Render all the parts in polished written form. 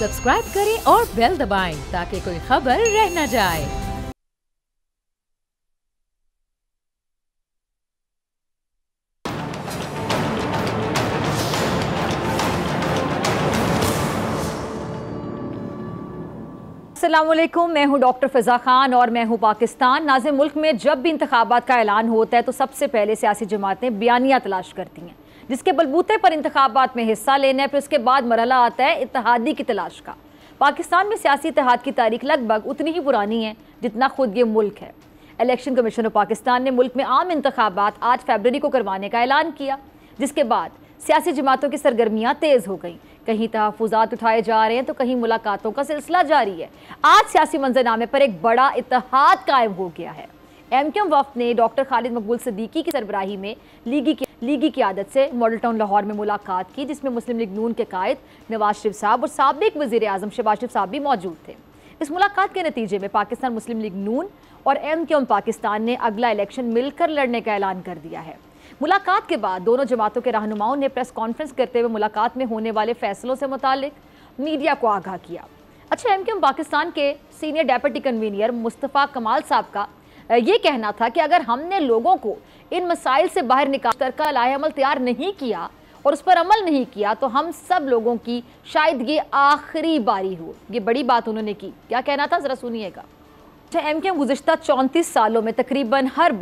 Subscribe करें और bell दबाएं ताकि कोई खबर रह न जाए। अस्सलामुअलैकुम, मैं हूं डॉक्टर फ़िज़ा खान और मैं हूं पाकिस्तान। नाज़िम, मुल्क में जब भी इंतखाबात का ऐलान होता है तो सबसे पहले सियासी जमातें बयानिया तलाश करती हैं जिसके बलबूते पर इंतखाबात में हिस्सा लेना है। फिर उसके बाद मरहला आता है इत्तेहादी की तलाश का। पाकिस्तान में सियासी इत्तेहाद की तारीख लगभग उतनी ही पुरानी है जितना खुद ये मुल्क है। इलेक्शन कमीशन ऑफ पाकिस्तान ने मुल्क में आम इंतखाबात 8 फरवरी को करवाने का ऐलान किया, जिसके बाद सियासी जमातों की सरगर्मियाँ तेज़ हो गईं। कहीं तहफ़्फ़ुज़ात उठाए जा रहे हैं तो कहीं मुलाकातों का सिलसिला जारी है। आज सियासी मंजरनामे पर एक बड़ा इत्तेहाद कायम हो गया है। MKM वफ़द ने डॉक्टर खालिद मकबूल सिद्दीकी की सरबराही में लीगी क़यादत से मॉडल टाउन लाहौर में मुलाकात की, जिसमें मुस्लिम लीग नून के कायद नवाज शरीफ साहब और साबिक़ वज़ीर आज़म शहबाज शरीफ साहब भी मौजूद थे। इस मुलाकात के नतीजे में पाकिस्तान मुस्लिम लीग नून और MKM पाकिस्तान ने अगला इलेक्शन मिलकर लड़ने का ऐलान कर दिया है। मुलाकात के बाद दोनों जमातों के रहनुमाओं ने प्रेस कॉन्फ्रेंस करते हुए मुलाकात में होने वाले फैसलों से मुतालिक मीडिया को आगाह किया। अच्छा, MKM पाकिस्तान के सीनियर डेप्यूटी कन्वीनर मुस्तफ़ा कमाल साहब का ये कहना था कि अगर हमने लोगों को इन मसाइल से बाहर निकाल कर लाएअमल तैयार नहीं किया और उस पर अमल नहीं किया तो हम सब लोगों की शायद ये आखिरी बारी हो। ये बड़ी बात उन्होंने की। क्या कहना था, ज़रा सुनिएगा। MKM गुज़िश्ता 34 सालों में तकरीबन हर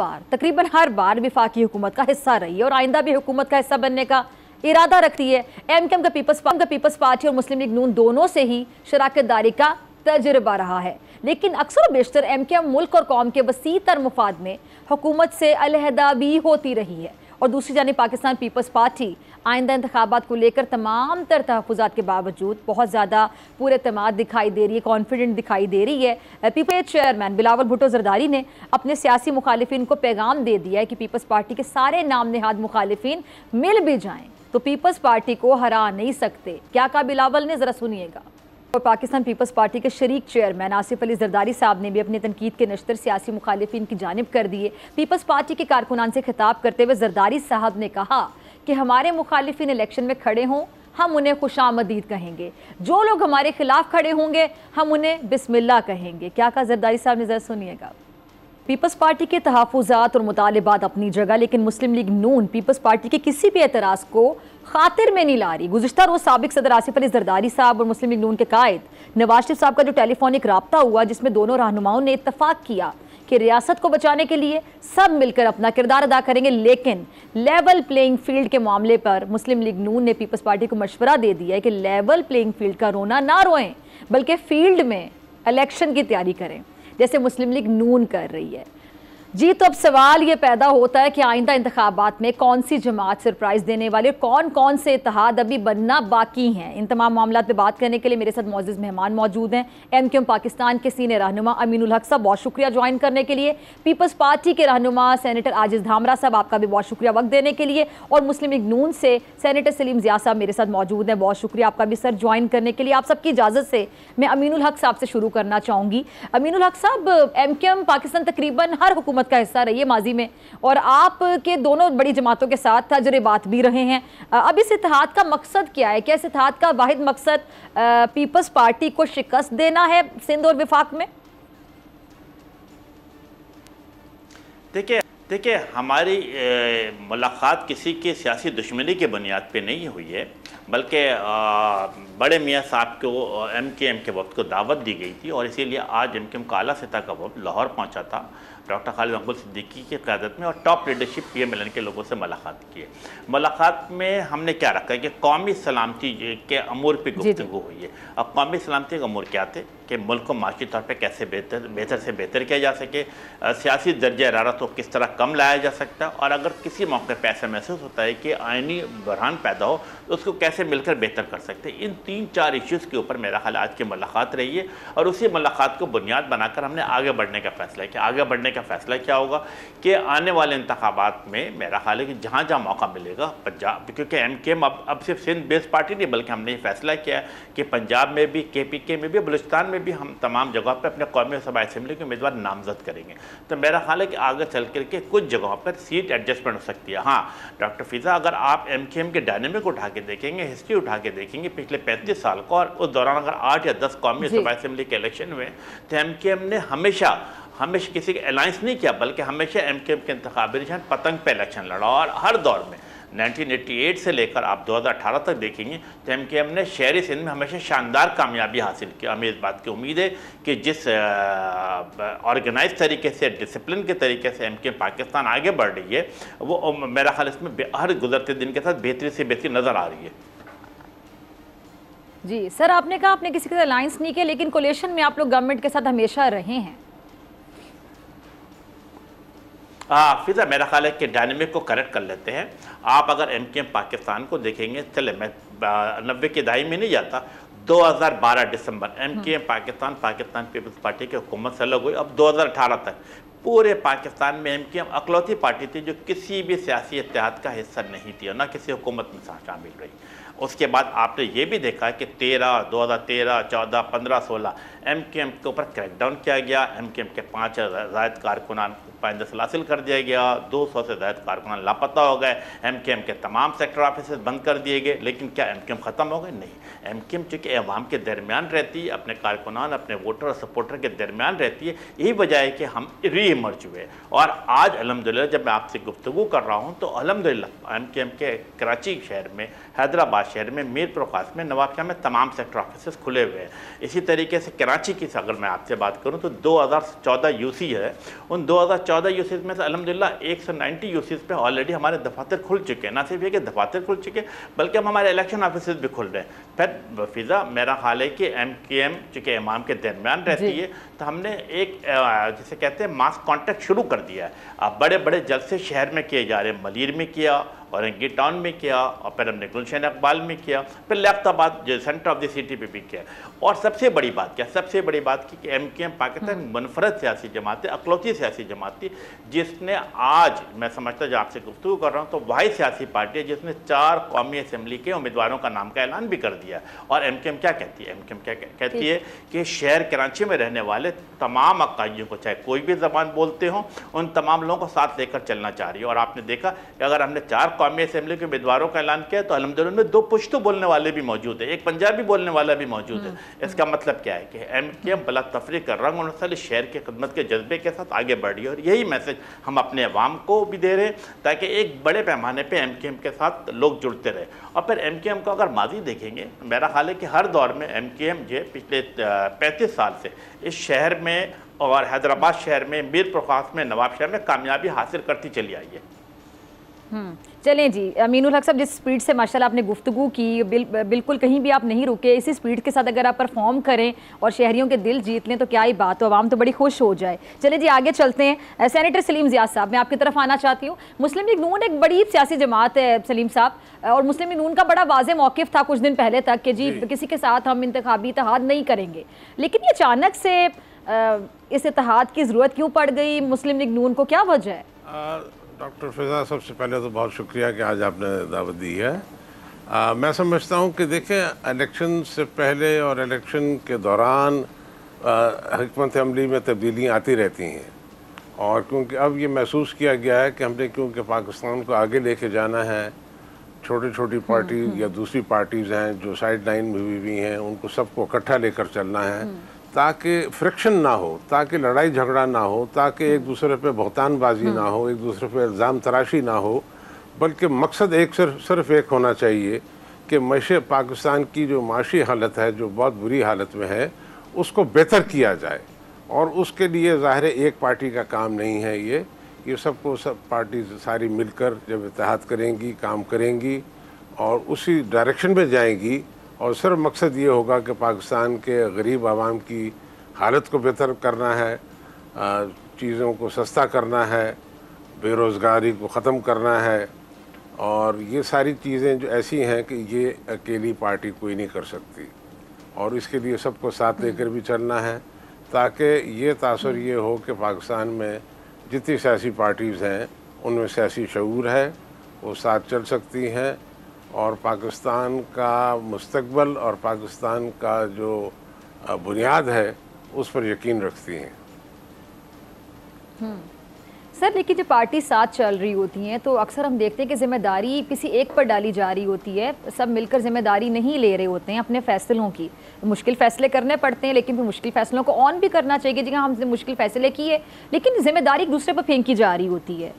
बार वफाकी हुकूमत का हिस्सा रही है और आइंदा भी हुकूमत का हिस्सा बनने का इरादा रखती है। MKM का पीपल्स पार्टी और मुस्लिम लीग नून दोनों से ही शराकत दारी का तजुर्बा रहा है, लेकिन अक्सर व बेशतर MKM मुल्क और कौम के वसी तर मुफाद में हुकूमत से अलहदा भी होती रही है। और दूसरी जानिब पाकिस्तान पीपल्स पार्टी आइंदा इंतखाबात को लेकर तमाम तर तहफ़्फ़ुज़ात के बावजूद बहुत ज़्यादा पूरे एतमाद दिखाई दे रही है, कॉन्फिडेंट दिखाई दे रही है। पीपल्स चेयरमैन बिलावल भुट्टो ज़रदारी ने अपने सियासी मुखालिफिन को पैगाम दे दिया है कि पीपल्स पार्टी के सारे नाम नेहाद मुखालिफिन मिल भी जाएँ तो पीपल्स पार्टी को हरा नहीं सकते। क्या कहा बिलावल ने, ज़रा सुनिएगा। और पाकिस्तान पीपल्स पार्टी के शरीक चेयरमैन आसिफ अली जरदारी साहब ने भी अपने तनकीद के नश्तर सियासी मुखालिफिन की जानिब कर दिए। पीपल्स पार्टी के कारकुनान से खिताब करते हुए जरदारी साहब ने कहा कि हमारे मुखालिफिन इलेक्शन में खड़े हों, हम उन्हें खुशामदीद कहेंगे। जो लोग हमारे खिलाफ खड़े होंगे हम उन्हें बिस्मिल्लाह कहेंगे। क्या कहा जरदारी साहब ने, ज़रा सुनिएगा। पीपल्स पार्टी के तहफ़्फ़ुज़ात और मुतालिबात अपनी जगह, लेकिन मुस्लिम लीग नून पीपल्स पार्टी के किसी भी एतराज़ को खातिर में नहीं ला रही। गुज़िश्ता रोज़ साबिक़ सदर आसिफ अली जरदारी साहब और मुस्लिम लीग नून के कायद नवाज शरीफ साहब का जो टेलीफोनिक रब्ता हुआ, जिसमें दोनों रहनुमाओं ने इत्तफ़ाक़ किया कि रियासत को बचाने के लिए सब मिलकर अपना किरदार अदा करेंगे, लेकिन लेवल प्लेइंग फील्ड के मामले पर मुस्लिम लीग नून ने पीपल्स पार्टी को मशवरा दे दिया है कि लेवल प्लेइंग फील्ड का रोना ना रोएं, बल्कि फील्ड में इलेक्शन की तैयारी करें जैसे मुस्लिम लीग नून कर रही है। जी, तो अब सवाल ये पैदा होता है कि आइंदा इंतखाबात में कौन सी जमात सरप्राइज़ देने वाले, कौन कौन से इत्तेहाद अभी बनना बाकी हैं। इन तमाम मामलों पे बात करने के लिए मेरे साथ मौजूद मेहमान मौजूद हैं। MKM पाकिस्तान के सीनियर रहनुमा अमीनुल हक साहब, बहुत शुक्रिया ज्वाइन करने के लिए। पीपल्स पार्टी के रहनुमा सेनेटर आजिज़ धामरा साहब, आपका भी बहुत शुक्रिया वक्त देने के लिए। और मुस्लिम लीग नून से सेनेटर सलीम ज़िया साहब मेरे साथ मौजूद हैं, बहुत शुक्रिया आपका भी सर ज्वाइन करने के लिए। आप सबकी इजाज़त से मैं अमीनुल हक साहब से शुरू करना चाहूँगी। अमीनुल हक साहब, MKM पाकिस्तान तकरीबन हर हुकूमत का हिस्सा रही है माजी में और आप के दोनों बड़ी जमातों के साथ तजुर्बात भी रहे हैं। अब इस इत्तेहाद का मकसद क्या है? क्या इस इत्तेहाद का वाहिद मकसद पीपल्स पार्टी को शिकस्त देना है सिंध और विफाक में? देखिए हमारी मुलाकात किसी की सियासी दुश्मनी की बुनियाद पे नहीं हुई है, बल्कि बड़े मियाँ साहब को MKM के वक्त को दावत दी गई थी और इसीलिए आज MKM का आला सतह का वक्त लाहौर पहुँचा था डॉक्टर खालिद मकबूल सिद्दीकी की क़यादत में और टॉप लीडरशिप PMLN के लोगों से मुलाकात की है। मुलाकात में हमने क्या रखा है कि कौमी सलामती के अमूर पर गुफ्तगू हुई है। अब कौमी सलामती के अमूर क्या थे कि मुल्क को माशी तौर पर कैसे बेहतर से बेहतर किया जा सके, सियासी दर्जा हरारत को किस तरह कम लाया जा सकता है और अगर किसी मौके पर ऐसा महसूस होता है कि आइनी बहरान पैदा हो तो उसको कैसे मिलकर बेहतर कर सकते हैं। इन 3-4 इश्यूज़ के ऊपर मेरा ख्याल आज की मुलाकात रही है और उसी मुलाकात को बुनियाद बनाकर हमने आगे बढ़ने का फैसला किया। आगे बढ़ने का का फैसला क्या होगा कि आने वाले इंतखाबात में मेरा ख्याल है कि जहाँ जहाँ मौका मिलेगा पंजाब, क्योंकि MKM अब सिर्फ सिंध बेस्ड पार्टी नहीं, बल्कि हमने ये फैसला किया है कि पंजाब में भी, KPK में भी, बलूचिस्तान में भी हम तमाम जगहों पर अपने कौमी सभा असम्बली के उम्मीदवार नामजद करेंगे। तो मेरा ख्याल है कि आगे चल करके कुछ जगहों पर सीट एडजस्टमेंट हो सकती है। हाँ डॉक्टर फिज़ा, अगर आप MKM के डायनेमिक उठा के देखेंगे, हिस्ट्री उठा के देखेंगे पिछले 35 साल को, और उस दौरान अगर 8 या 10 कौमी सभा असम्बली के इलेक्शन हुए तो MKM ने हमेशा किसी के अलायंस नहीं किया, बल्कि हमेशा MKM के इंतखाबी निशान पतंग पे इलेक्शन लड़ा। और हर दौर में 1988 से लेकर आप 2018 तक देखेंगे तो MKM ने शहरी सिंध में हमेशा शानदार कामयाबी हासिल की। हमें इस बात की उम्मीद है कि जिस ऑर्गेनाइज तरीके से, डिसिप्लिन के तरीके से MKM पाकिस्तान आगे बढ़ रही है, वो मेरा ख्याल इसमें हर गुजरते दिन के साथ बेहतरी से बेहतरी नज़र आ रही है। जी सर, आपने कहा आपने किसी के साथ अलायंस नहीं किया, लेकिन कोलिशन में आप लोग गवर्नमेंट के साथ हमेशा रहे हैं। फिजा, मेरा ख्याल है कि डायनेमिक को करेक्ट कर लेते हैं। आप अगर MKM पाकिस्तान को देखेंगे, चले मैं 90 की दहाई में नहीं जाता, 2012 दिसंबर MKM पाकिस्तान पीपल्स पार्टी की हुकूमत से अलग हुई। अब 2018 तक पूरे पाकिस्तान में MKM अकलौती पार्टी थी जो किसी भी सियासी इत्तेहाद का हिस्सा नहीं थी और ना किसी हुकूमत में शामिल रही। उसके बाद आपने ये भी देखा कि 2013, 14, 15, 16 MKM के ऊपर क्रैकडाउन किया गया। MKM के 5 ज़ायद कारकुनान पाइंदसल हासिल कर दिया गया, 200 से ज़ायद कारकुनान लापता हो गए, MKM के तमाम सेक्टर ऑफिस बंद कर दिए गए। लेकिन क्या MKM ख़त्म हो गए? नहीं। MKM चूँकि अवाम के दरमियान रहती है, अपने कारकुनान, अपने वोटर और सपोर्टर के दरमियान रहती है, यही वजह है कि हम रीइमर्ज हुए। और आज अल्हम्दुलिल्लाह जब मैं आपसे गुफ्तगू कर रहा हूँ तो अल्हम्दुलिल्लाह MKM के कराची शहर में, हैदराबाद शहर में, मीरपुर खास में, नवाबशाह में तमाम सेक्टर ऑफिस खुले हुए हैं। इसी तरीके से कराची की अगर मैं आपसे बात करूं तो 2014 UC है, उन 2014 यूसीज में से अल्हम्दुलिल्लाह 190 यूसीज पे ऑलरेडी हमारे दफातर खुल चुके हैं। ना सिर्फ ये कि दफातर खुल चुके, बल्कि अब हमारे इलेक्शन ऑफिस भी खुल रहे हैं। फिर फिज़ा, मेरा ख्याल है कि MKM चूँकि इमाम के दरमियान रहती है, तो हमने एक जिसे कहते हैं मास कॉन्टैक्ट शुरू कर दिया है। अब बड़े बड़े जलसे शहर में किए जा रहे हैं, मलीर में किया, औरंगी टाउन में किया, और फिर हमने गुलशन इकबाल में किया, फिर लियाकताबाद जो सेंटर ऑफ द सिटी पे भी किया। और सबसे बड़ी बात क्या, सबसे बड़ी बात की कि MKM पाकिस्तान मुनफरद सियासी जमात है, अकलौती सियासी जमात थी, जिसने आज मैं समझता जो आपसे गुफ्तगू कर रहा हूँ तो वही सियासी पार्टी है जिसने 4 कौमी असम्बली के उम्मीदवारों का नाम का ऐलान भी कर दिया। और MKM क्या कहती है? MKM क्या कहती है कि शहर कराची में रहने वाले तमाम अकाइयों को, चाहे कोई भी ज़बान बोलते हों, उन तमाम लोगों को साथ लेकर चलना चाह रही है। और आपने देखा कि अगर हमने 4 कौमी असम्बली के उम्मीदवारों का ऐलान किया तो अल्हम्दुलिल्लाह में 2 पुश्तो बोलने वाले भी मौजूद है, एक पंजाबी बोलने वाला भी मौजूद है। इसका मतलब क्या है कि MKM बला तफरीक कर रंग और शहर की खिदमत के जज्बे के साथ आगे बढ़ रही है। और यही मैसेज हम अपने अवाम को भी दे रहे हैं ताकि एक बड़े पैमाने पर MKM के साथ लोग जुड़ते रहे। और फिर MKM को अगर माजी देखेंगे, मेरा ख्याल है कि हर दौर में MKM जो पिछले 35 साल से इस शहर में और हैदराबाद शहर में, मीरपुर खास में, नवाबशाह में कामयाबी हासिल करती चली आई है। चलें जी, अमीनुल हक साहब, जिस स्पीड से माशाल्लाह आपने गुफ्तगू की, बिल्कुल कहीं भी आप नहीं रुके। इसी स्पीड के साथ अगर आप परफॉर्म करें और शहरियों के दिल जीत लें तो क्या ही बात हो, आवाम तो बड़ी खुश हो जाए। चलें जी, आगे चलते हैं। सेनेटर सलीम ज़ियाद साहब, मैं आपकी तरफ आना चाहती हूँ। मुस्लिम लीग नून एक बड़ी सियासी जमात है सलीम साहब, और मुस्लिम लीग नून का बड़ा वाज़ेह मौक़िफ़ था कुछ दिन पहले तक कि जी किसी के साथ हम इंतखाबी इत्तेहाद नहीं करेंगे। लेकिन ये अचानक से इस इत्तेहाद की ज़रूरत क्यों पड़ गई मुस्लिम लीग नून को, क्या वजह है? डॉक्टर फिज़ा, सबसे पहले तो बहुत शुक्रिया कि आज आपने दावत दी है। मैं समझता हूँ कि देखें, इलेक्शन से पहले और इलेक्शन के दौरान हिकमत अमली में तब्दीलियाँ आती रहती हैं, और क्योंकि अब ये महसूस किया गया है कि हमने क्योंकि पाकिस्तान को आगे लेके जाना है, छोटी छोटी पार्टीज़ या दूसरी पार्टीज़ हैं जो साइड लाइन में भी हैं, उनको सबको इकट्ठा लेकर चलना है ताकि फ्रिक्शन ना हो, ताकि लड़ाई झगड़ा ना हो, ताकि एक दूसरे पे बहतानबाजी ना हो, एक दूसरे पे इल्ज़ाम तराशी ना हो, बल्कि मकसद एक सिर्फ एक होना चाहिए कि पाकिस्तान की जो माशी हालत है, जो बहुत बुरी हालत में है, उसको बेहतर किया जाए। और उसके लिए ज़ाहिर है एक पार्टी का काम नहीं है, ये सबको सब पार्टी सारी मिलकर जब इत्तेहाद करेंगी, काम करेंगी और उसी डायरेक्शन में जाएंगी, और सिर्फ मकसद ये होगा कि पाकिस्तान के गरीब आवाम की हालत को बेहतर करना है, चीज़ों को सस्ता करना है, बेरोज़गारी को ख़त्म करना है। और ये सारी चीज़ें जो ऐसी हैं कि ये अकेली पार्टी कोई नहीं कर सकती, और इसके लिए सबको साथ लेकर भी चलना है ताकि ये तासुर ये हो कि पाकिस्तान में जितनी सियासी पार्टीज़ हैं उनमें सियासी शऊर है, वो साथ चल सकती हैं और पाकिस्तान का मुस्तकबल और पाकिस्तान का जो बुनियाद है उस पर यकीन रखती हैं। सर, लेकिन जब पार्टी साथ चल रही होती हैं तो अक्सर हम देखते हैं कि जिम्मेदारी किसी एक पर डाली जा रही होती है, सब मिलकर जिम्मेदारी नहीं ले रहे होते हैं अपने फैसलों की। मुश्किल फैसले करने पड़ते हैं, लेकिन फिर मुश्किल फैसलों को ऑन भी करना चाहिए। जी हाँ, हमने मुश्किल फैसले किए, लेकिन जिम्मेदारी एक दूसरे पर फेंकी जा रही होती है,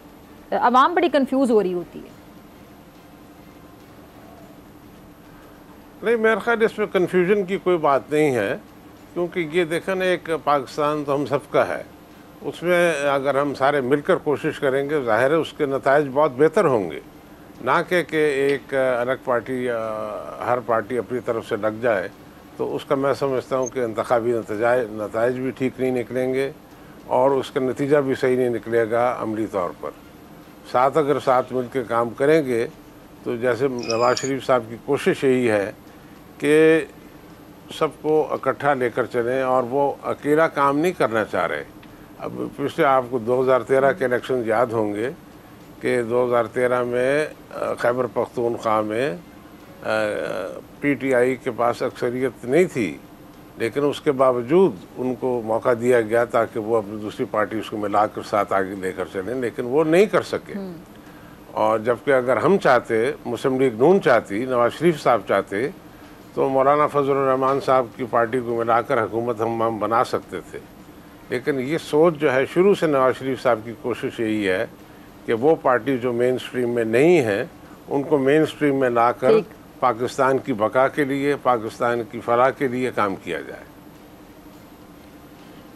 आवाम बड़ी कंफ्यूज हो रही होती है। नहीं, मेरे ख्याल इसमें कन्फ्यूजन की कोई बात नहीं है, क्योंकि ये देखा ना, एक पाकिस्तान तो हम सबका है, उसमें अगर हम सारे मिलकर कोशिश करेंगे ज़ाहिर है उसके नताइज बहुत बेहतर होंगे, ना कि एक अलग पार्टी हर पार्टी अपनी तरफ से लग जाए, तो उसका मैं समझता हूँ कि इंतखाबी नताइज भी ठीक नहीं निकलेंगे और उसका नतीजा भी सही नहीं निकलेगा अमली तौर पर। साथ अगर साथ मिल के काम करेंगे तो जैसे नवाज शरीफ साहब की कोशिश यही है कि सबको इकट्ठा लेकर चलें और वो अकेला काम नहीं करना चाह रहे। अब पिछले आपको 2013 के इलेक्शन याद होंगे कि 2013 में खैबर पख्तूनख्वा में पीटीआई के पास अक्सरियत नहीं थी, लेकिन उसके बावजूद उनको मौका दिया गया ताकि वो अपनी दूसरी पार्टी उसको मिलाकर साथ आगे लेकर चलें, लेकिन वो नहीं कर सके। और जबकि अगर हम चाहते, मुस्लिम लीग नून चाहती, नवाज शरीफ साहब चाहते, तो मौलाना फजलुर रहमान साहब की पार्टी को मिलाकर हुकूमत हम बना सकते थे। लेकिन ये सोच जो है, शुरू से नवाज शरीफ साहब की कोशिश यही है कि वो पार्टी जो मेन स्ट्रीम में नहीं है उनको मेन स्ट्रीम में लाकर पाकिस्तान की बका के लिए, पाकिस्तान की फलाह के लिए काम किया जाए।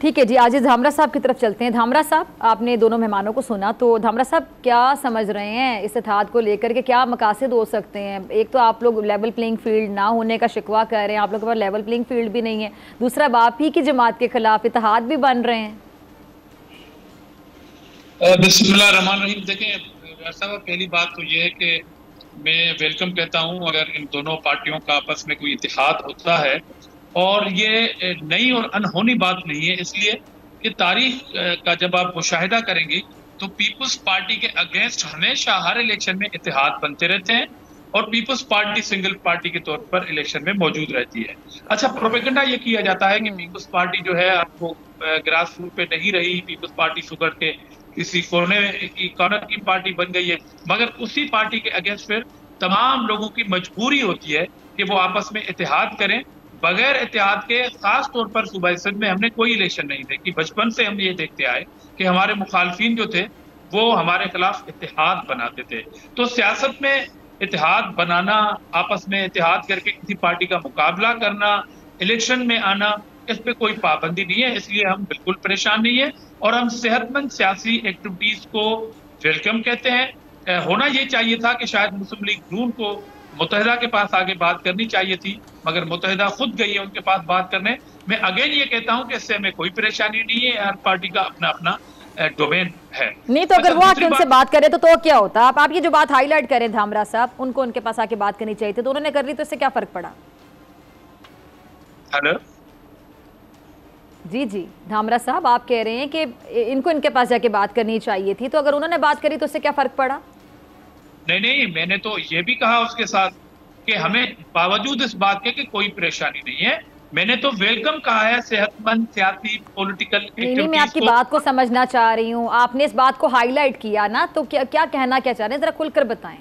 ठीक है जी, आज धामरा साहब की तरफ चलते हैं। धामरा साहब, आपने दोनों मेहमानों को सुना, तो धामरा साहब क्या समझ रहे हैं इस इत्तेहाद को लेकर के, क्या मकासद हो सकते हैं? एक तो आप लोग लेवल प्लेइंग फील्ड ना होने का शिकवा कर रहे हैं, आप लोगों के पास लेवल प्लेइंग फील्ड भी नहीं है, दूसरा बाप ही की जमात के खिलाफ इत्तेहाद भी बन रहे हैं। बिस्मिल्लाहिर्रहमानिर्रहीम। देखें साहब, पहली बात तो ये है कि मैं वेलकम कहता हूँ अगर इन दोनों पार्टियों का आपस में कोई इत्तेहाद होता है, और ये नई और अनहोनी बात नहीं है, इसलिए कि तारीख का जब आप मुशाहिदा करेंगे तो पीपल्स पार्टी के अगेंस्ट हमेशा हर इलेक्शन में इत्तेहाद बनते रहते हैं और पीपल्स पार्टी सिंगल पार्टी के तौर पर इलेक्शन में मौजूद रहती है। अच्छा, प्रोपेगेंडा ये किया जाता है कि पीपल्स पार्टी जो है आपको ग्रास रूट पे नहीं रही, पीपल्स पार्टी सुगर के किसी कॉर्नर की पार्टी बन गई है, मगर उसी पार्टी के अगेंस्ट फिर तमाम लोगों की मजबूरी होती है कि वो आपस में इत्तेहाद करें। बगैर इत्तेहाद के, खास तौर पर सूबा सिंध में हमने कोई इलेक्शन नहीं देखी। बचपन से हम ये देखते आए कि हमारे मुखालफिन जो थे वो हमारे खिलाफ इत्तेहाद बनाते थे। तो सियासत में इत्तेहाद बनाना, आपस में इत्तेहाद करके किसी पार्टी का मुकाबला करना, इलेक्शन में आना, इस पे कोई पाबंदी नहीं है, इसलिए हम बिल्कुल परेशान नहीं है और हम सेहतमंद सियासी एक्टिविटीज को वेलकम कहते हैं। होना ये चाहिए था कि शायद मुस्लिम लीग नून को मुत्तहिदा के पास आगे बात करनी चाहिए थी, मगर मुत्तहिदा खुद गई है उनके पास बात करने। मैं अगेन ये कहता हूं कि इससे हमें कोई परेशानी नहीं है, हर पार्टी का अपना अपना डोमेन है। नहीं तो अगर वो आके उनसे बात करे तो क्या होता? आप ये जो बात हाईलाइट करें धामरा साहब, उनको उनके पास आके बात करनी चाहिए थी, तो उन्होंने कर ली, तो इससे क्या फर्क पड़ा? हेलो जी जी, धामरा साहब आप कह रहे हैं कि इनको इनके पास जाके बात करनी चाहिए थी, तो अगर उन्होंने बात करी तो उससे क्या फर्क पड़ा? नहीं, मैंने तो ये भी कहा उसके साथ कि हमें बावजूद इस बात के कि कोई परेशानी नहीं है, मैंने तो वेलकम कहा है सेहतमंद सियासी पॉलिटिकल एक्टिविटीज। नहीं, मैं आपकी बात को समझना चाह रही हूँ, आपने इस बात को हाईलाइट किया ना, तो क्या कहना क्या चाह रहे हैं, जरा खुलकर बताएं।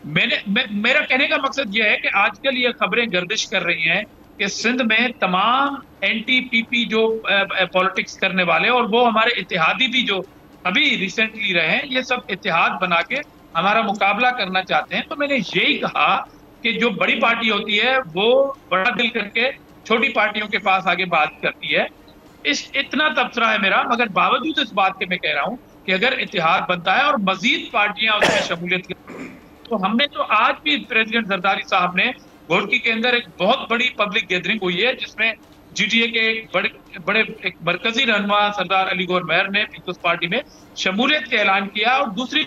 मेरा कहने का मकसद यह है कि आजकल ये खबरें गर्दिश कर रही हैं कि सिंध में तमाम एंटी पीपी जो पॉलिटिक्स करने वाले और वो हमारे इत्तेहादी भी जो अभी रिसेंटली रहे हैं, ये सब इत्तेहाद बना के हमारा मुकाबला करना चाहते हैं। तो मैंने यही कहा कि जो बड़ी पार्टी होती है वो बड़ा दिल करके छोटी पार्टियों के पास आगे बात करती है, इतना तबसरा है मेरा। मगर बावजूद इस बात के मैं कह रहा हूं कि अगर इत्तेहाद बनता है और मजीद पार्टियां उसमें शमूलियत करती, तो हमने तो आज भी प्रेसिडेंट जरदारी साहब ने घोड़की के अंदर एक बहुत बड़ी पब्लिक गैदरिंग हुई है जिसमें जीटीए के एक मरकजी रहनुमा सरदार अली गौहर मेहर ने पीपल्स पार्टी में शमूलियत का ऐलान किया और दूसरी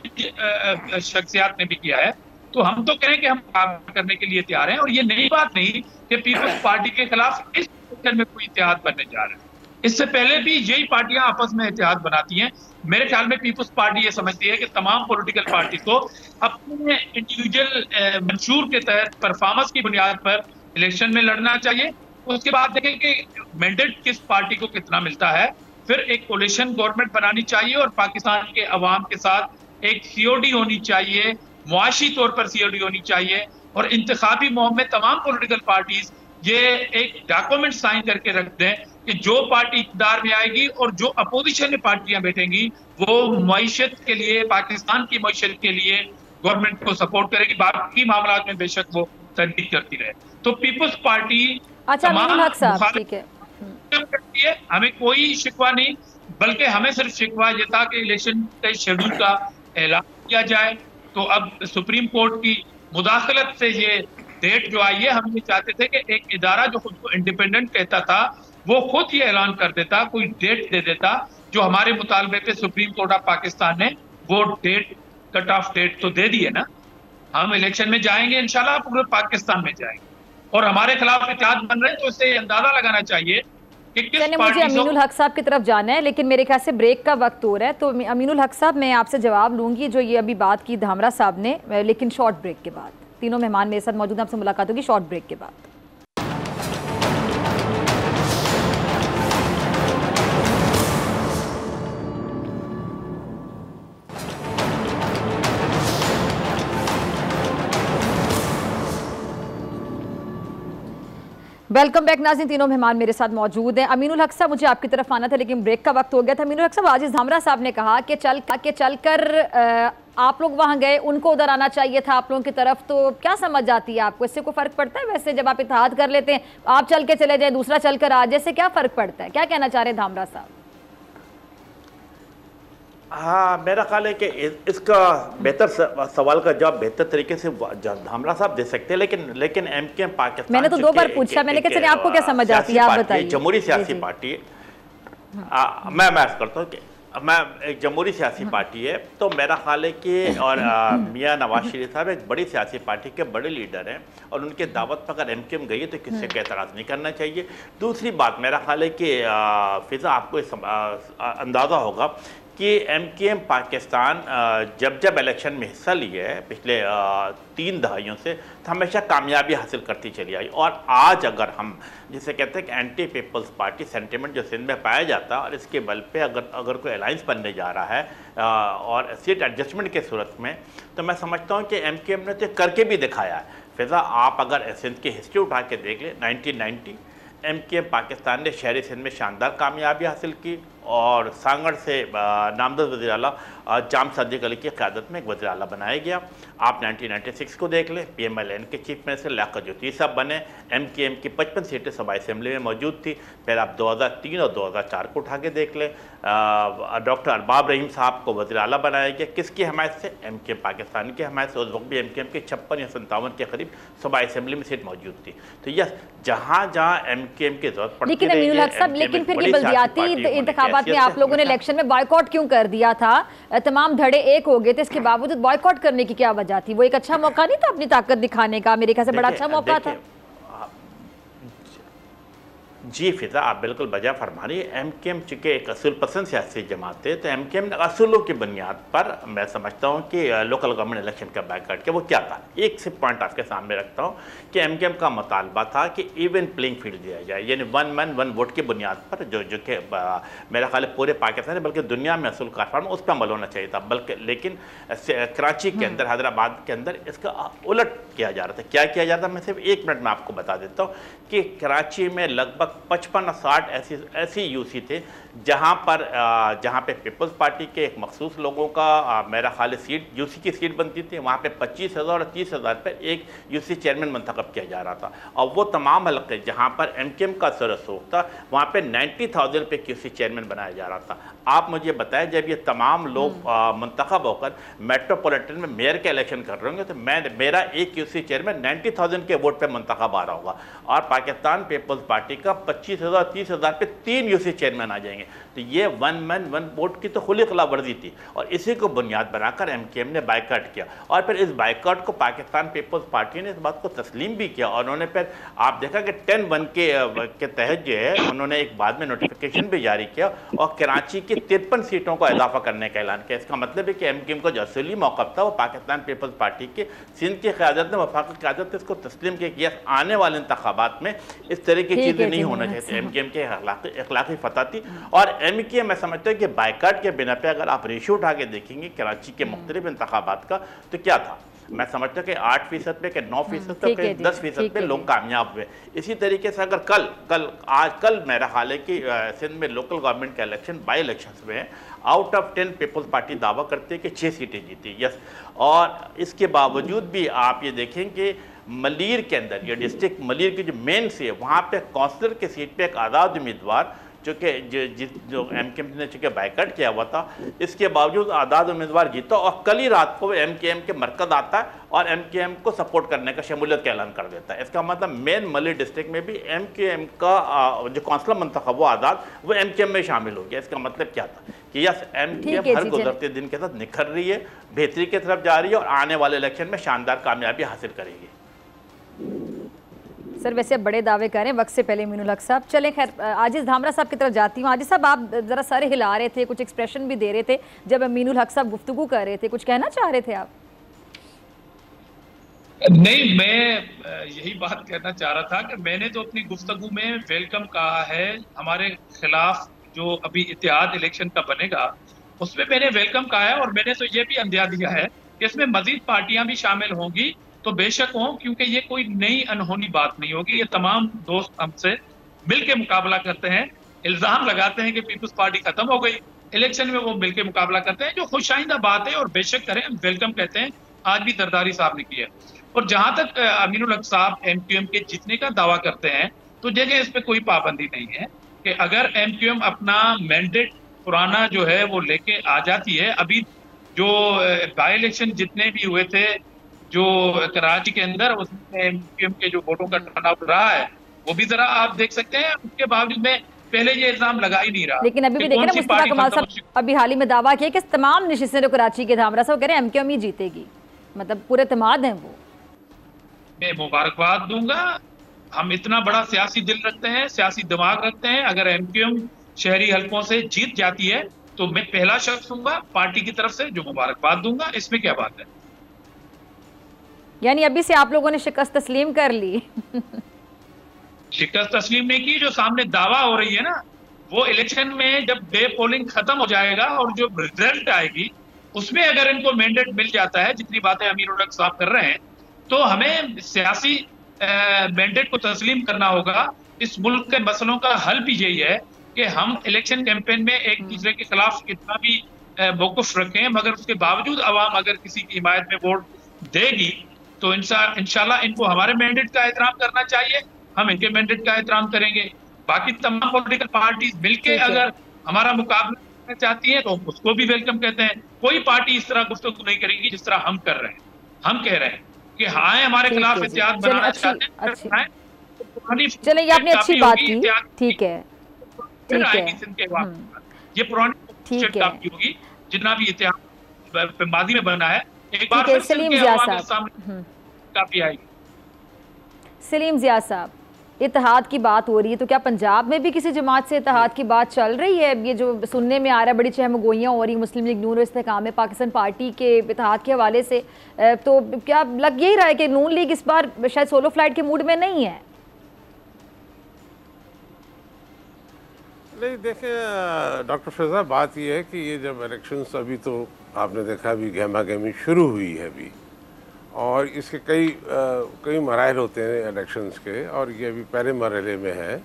शख्सियात ने भी किया है। तो हम तो कहें कि हम काम करने के लिए तैयार हैं और ये नई बात नहीं कि पीपल्स पार्टी के खिलाफ इस में कोई इत्तेहाद बनने जा रहा है। इससे पहले भी यही पार्टियां आपस में इत्तेहाद बनाती हैं। मेरे ख्याल में पीपुल्स पार्टी ये समझती है कि तमाम पॉलिटिकल पार्टी को अपने इंडिविजुअल मंशूर के तहत परफॉर्मेंस की बुनियाद पर इलेक्शन में लड़ना चाहिए। उसके बाद देखें कि मैंडेट किस पार्टी को कितना मिलता है, फिर एक कोलिशन गवर्नमेंट बनानी चाहिए और पाकिस्तान के अवाम के साथ एक सीओडी होनी चाहिए, मुआशी तौर पर सीओडी होनी चाहिए। और इंतखाबी मुहिम में तमाम पॉलिटिकल पार्टीज ये एक डॉक्यूमेंट साइन करके रख दें कि जो पार्टी इक़्तिदार में आएगी और जो अपोजिशन में पार्टियां बैठेंगी वो मईशत के लिए, पाकिस्तान की मईशत के लिए गवर्नमेंट को सपोर्ट करेगी, बाकी मामला में बेशक वो तनकीद करती रहे। तो पीपल्स पार्टी अमीनुल हक साहब, ठीक है, करती है, हमें कोई शिकवा नहीं, बल्कि हमें सिर्फ शिकवा ये था कि इलेक्शन के शेड्यूल का ऐलान किया जाए। तो अब सुप्रीम कोर्ट की मुदाखलत से ये डेट जो आई है, हम ये चाहते थे कि एक इदारा जो खुद को इंडिपेंडेंट कहता था वो खुद ये ऐलान कर देता, कोई डेट दे देता, जो हमारे मुतालबे पे सुप्रीम कोर्ट ऑफ पाकिस्तान ने वो डेट, कट ऑफ डेट तो दे दी है ना। हम इलेक्शन में जाएंगे इंशाल्लाह, पूरे पाकिस्तान में जाएंगे और हमारे खिलाफ इत्तेहाद बन रहे हैं, तो इससे अंदाजा लगाना चाहिए कि किस मुझे पार्टी अमीनुल हक साहब की तरफ जाना है, लेकिन मेरे ख्याल से ब्रेक का वक्त हो रहा है। तो अमीनुल हक साहब, मैं आपसे जवाब लूंगी जो ये अभी बात की धामरा साहब ने, लेकिन शॉर्ट ब्रेक के बाद। तीनों मेहमान मेरे साथ मौजूद हैं, आपसे मुलाकात होगी शॉर्ट ब्रेक के बाद। वेलकम बैक नाज़रीन, तीनों मेहमान मेरे साथ मौजूद हैं। अमीनुल हक साहब, मुझे आपकी तरफ आना था लेकिन ब्रेक का वक्त हो गया था। अमीनुल हक साहब, आजिज़ धामरा साहब ने कहा कि चलकर आप लोग वहां गए, उनको उधर आना चाहिए था आप लोगों की तरफ, तो क्या समझ आती है आपको? इससे कोई फर्क पड़ता है? वैसे जब आप इत्तेहाद कर लेते हैं, आप चल के चले जाए, दूसरा चल कर आ जाए, से क्या फर्क पड़ता है? क्या कहना चाह रहे हैं धामरा साहब? हाँ, मेरा ख्याल है कि इसका बेहतर सवाल का जवाब बेहतर तरीके से धामरा साहब दे सकते हैं, लेकिन एमकेएम पाकिस्तान, मैंने तो 2 बार पूछा, मैंने कहा चलिए आपको क्या समझ आती है, आप बताइए। जमहूरी सियासी पार्टी है, मैं अर्ज करता हूँ कि मैं एक जमहूरी सियासी पार्टी है, तो मेरा ख्याल है कि और मियाँ नवाज शरीफ साहब एक बड़ी सियासी पार्टी के बड़े लीडर हैं और उनके दावत पर अगर एमकेएम गई है तो किसी का एतराज़ नहीं करना चाहिए। दूसरी बात, मेरा ख्याल है कि फिजा आपको अंदाज़ा होगा कि एमकेएम पाकिस्तान जब इलेक्शन में हिस्सा लिया है पिछले 3 दहाइयों से, तो हमेशा कामयाबी हासिल करती चली आई। और आज अगर हम जिसे कहते हैं कि एंटी पीपल्स पार्टी सेंटिमेंट जो सिंध में पाया जाता है और इसके बल पे अगर कोई अलायंस बनने जा रहा है और सीट एडजस्टमेंट के सूरत में, तो मैं समझता हूँ कि एमकेएम ने तो करके भी दिखाया है। फिजा आप अगर सिंध की हिस्ट्री उठा के देख लें, 1990 एमकेएम पाकिस्तान ने शहरी सिंध में शानदार कामयाबी हासिल की और सांगड़ से नामजद वज़ीर आला जाम सद्दीक़ अली की क़यादत में एक वज़ीर आला बनाया गया। आप 1996 को देख लें, PMLN के चीफ मिनिस्टर लियाकत ज्योति साहब बने, एमकेएम की 55 सीटें सूबाई असेंबली में मौजूद थी। फिर आप 2003 और 2004 को उठा के देख लें, डॉक्टर अरबाब रहीम साहब को वज़ीर आला बनाया गया। किसकी हमायत से? एमकेएम पाकिस्तान की हमायत से। उस वक्त भी एमकेएम की 56 या 57 के करीब सूबाई असेंबली में सीट मौजूद थी। तो यस, जहाँ जहाँ एमकेएम की जरूरत पड़ती लेकिन अमीनुल हक साहब, लेकिन फिर ये बल्दियाती इंतखाबात में आप लोगों ने इलेक्शन में बॉयकॉट क्यों कर दिया था? तमाम धड़े एक हो गए थे, इसके बावजूद बॉयकॉट करने की क्या वजह थी? वो एक अच्छा मौका नहीं था अपनी ताकत दिखाने का? मेरे ख्याल से बड़ा अच्छा मौका था। जी फिजा, आप बिल्कुल बजा फरमा रही है। एमकेएम चूँकि एक असूल पसंद सियासी जमात है, तो एमकेएम ने असूलों की बुनियाद पर मैं समझता हूँ कि लोकल गवर्नमेंट इलेक्शन का बैकआउट किया। वो क्या था? एक से पॉइंट आपके सामने रखता हूँ कि एमकेएम का मुतालबा था कि इवन प्लेइंग फील्ड दिया जाए, यानी 1 मैन 1 वोट की बुनियाद पर, जो कि मेरा ख्याल पूरे पाकिस्तान बल्कि दुनिया में असूल प्लेटफॉर्म उस पर अमल होना चाहिए था। बल्कि लेकिन कराची के अंदर, हैदराबाद के अंदर इसका उलट किया जा रहा था। क्या किया जा रहा था? मैं सिर्फ 1 मिनट में आपको बता देता हूँ कि कराची में लगभग 55-60 ऐसी यूसी थे जहाँ पे पीपल्स पार्टी के एक मखसूस लोगों का मेरा ख्याल सीट, यूसी की सीट बनती थी। वहाँ पे 25,000 और 30,000 पर एक यूसी चेयरमैन मंतखब किया जा रहा था। और वो तमाम हल्के जहाँ पर एमकेएम का सरसूख था, वहाँ पे 90,000 पे यूसी चेयरमैन बनाया जा रहा था। आप मुझे बताएं, जब ये तमाम लोग मंतखब होकर मेट्रोपॉलिटन में मेयर के इलेक्शन कर रहे होंगे, तो मेरा एक यूसी चेयरमैन 90,000 के वोट पर मंतखब आ रहा होगा और पाकिस्तान पीपल्स पार्टी का 25,000 30,000 पे 3 यूसी चेयरमैन आ जाएंगे। तो ये वन मैन वन वोट की तो खुली खिलाफ वर्जी थी और इसी को बुनियाद बनाकर MKM ने बाइकआउट किया और फिर इस बाइकआउट को पाकिस्तान पीपल्स पार्टी ने इस बात को तस्लीम भी किया और उन्होंने फिर आप देखा कि 10-1 के तहत जो है उन्होंने एक बाद में नोटिफिकेशन भी जारी किया और कराची की 53 सीटों को इजाफा करने का ऐलान किया। इसका मतलब है कि MKM का जो असली मौक़िफ़ था वो पाकिस्तान पीपल्स पार्टी के सिंध की क़यादत ने वफाकी क़यादत ने इसको तस्लीम किया कि आने वाले इंतखाबात में इस तरह की चीज़ें नहीं होना चाहिए। MKM के अखलाकी फतह थी और MKM मैं समझता हूँ कि बाइकाट के बिना पे अगर आप रेशियो उठा के देखेंगे कराची के मुख्तलिफ इंतखाबात का तो क्या था, मैं समझता हूँ कि 8% पे कि 9% पे कि 10% पे लोग कामयाब हुए। इसी तरीके से अगर कल मेरा ख्याल है कि सिंध में लोकल गवर्नमेंट के इलेक्शन बाई इलेक्शंस में है, आउट ऑफ 10 पीपल्स पार्टी दावा करती है कि 6 सीटें जीती। यस, और इसके बावजूद भी आप ये देखें कि मलीर के अंदर ये डिस्ट्रिक्ट मलीर की जो मेन से है वहाँ पे काउंसलर की सीट पे एक आज़ाद उम्मीदवार जो MKM ने चूँकि बाइकआउट किया हुआ था, इसके बावजूद आज़ाद उम्मीदवार जीता और कल ही रात को MKM के मरकज़ आता है और MKM को सपोर्ट करने का शमूलियत का ऐलान कर देता है। इसका मतलब मेन मलीर डिस्ट्रिक्ट में भी MKM का जो कौंसलर मंतखब वो आज़ाद वो MKM में शामिल हो गया। इसका मतलब क्या था कि यस MKM हर गुजरते दिन के साथ निखर रही है, बेहतरी की तरफ जा रही है और आने वाले इलेक्शन में शानदार कामयाबी हासिल करेगी। सर वैसे बड़े दावे करें वक्त से पहले मीनुल हक साहब। चलें खैर आजिज़ धामरा साहब की तरफ जाती हूँ। आजिज़ साहब आप ज़रा सर हिला रहे थे, कुछ एक्सप्रेशन भी दे रहे थे जब मीनुल हक साहब गुफ्तगू कर रहे थे, कुछ कहना चाह रहे थे आप? नहीं, मैं यही बात कहना चाह रहा था कि मैंने तो अपनी गुफ्तगू में वेलकम कहा है। हमारे खिलाफ जो अभी इत्तेहाद इलेक्शन का बनेगा उसमें मैंने वेलकम कहा है और मैंने तो ये भी अंदेशा दिया है कि इसमें मजीद पार्टियां भी शामिल होंगी तो बेशक हो, क्योंकि ये कोई नई अनहोनी बात नहीं होगी। ये तमाम दोस्त हमसे मिलके मुकाबला करते हैं, इल्जाम लगाते हैं कि पीपल्स पार्टी खत्म हो गई, इलेक्शन में वो मिलके मुकाबला करते हैं, जो खुशाइंदा बात है और बेशक करें, हम वेलकम कहते हैं। आज भी जरदारी साहब ने किया। और जहां तक अमीनुल हक साहब MKM के जीतने का दावा करते हैं तो देखिए इस पर कोई पाबंदी नहीं है कि अगर MKM अपना मैंडेट पुराना जो है वो लेके आ जाती है। अभी जो बाई इलेक्शन जितने भी हुए थे जो कराची के अंदर, उसमें MKM के जो वोटों का टर्नआउट रहा है वो भी जरा आप देख सकते हैं। उसके बावजूद में पहले ये इल्जाम लगा ही नहीं रहा। लेकिन अभी भी देखें ना, मुस्तफा कमाल साहब अभी हाल ही में दावा किया कि तमाम नशिस्तें जो कराची के धामरा साहब कह रहे हैं MKM ही जीतेगी, मतलब पूरे एतमाद हैं वो। मैं मुबारकबाद दूंगा। हम इतना बड़ा सियासी दिल रखते हैं, सियासी दिमाग रखते हैं। अगर MKM शहरी हलकों से जीत जाती है तो मैं पहला शख्स हूंगा पार्टी की तरफ से जो मुबारकबाद दूंगा। इसमें क्या बात है? यानी अभी से आप लोगों ने शिकस्त तस्लीम कर ली? शिकस्त तस्लीम नहीं की, जो सामने दावा हो रही है ना, वो इलेक्शन में जब डे पोलिंग खत्म हो जाएगा और जो रिजल्ट आएगी उसमें अगर इनको मैंडेट मिल जाता है, जितनी बातें अमीनुल हक साहब कर रहे हैं, तो हमें सियासी मैंडेट को तस्लीम करना होगा। इस मुल्क के मसलों का हल भी यही है कि हम इलेक्शन कैंपेन में एक दूसरे के खिलाफ कितना भी मौक़िफ़ रखें, मगर उसके बावजूद अवाम अगर किसी की हिमायत में वोट देगी तो इंशाल्लाह इनको हमारे मैंडेट का एहतराम करना चाहिए, हम इनके मैंडेट का एहतराम करेंगे। बाकी तमाम पॉलिटिकल पार्टीज मिलके अगर हमारा मुकाबला करना चाहती है तो उसको भी वेलकम कहते हैं। कोई पार्टी इस तरह गुफ्तगू नहीं करेगी जिस तरह हम कर रहे हैं। हम कह रहे हैं कि हाँ हमारे खिलाफ इत्तेहाद बनाना चाहते हैं। चले, ये आपने अच्छी बात की, ठीक है ठीक है, ये पुरानी होगी जितना भी इत्तेहाद मादी में बना है। एक बार सलीम ज़िया साहब, सलीम ज़िया साहब, इत्तेहाद की बात हो रही है तो क्या पंजाब में भी किसी जमात से इत्तेहाद की बात चल रही है? ये जो सुनने में आ रहा है बड़ी चहमगोइयाँ हो रही मुस्लिम लीग नून और इस्तेकाम पाकिस्तान पार्टी के इत्तेहाद के हवाले से, तो क्या लग यही रहा है कि नून लीग इस बार शायद सोलो फ्लाइट के मूड में नहीं है? नहीं, देखिए डॉक्टर फिजा, बात यह है कि ये जब इलेक्शंस अभी तो आपने देखा अभी गहमा गहमी शुरू हुई है अभी, और इसके कई मराहल होते हैं इलेक्शंस के, और ये अभी पहले मरहले में है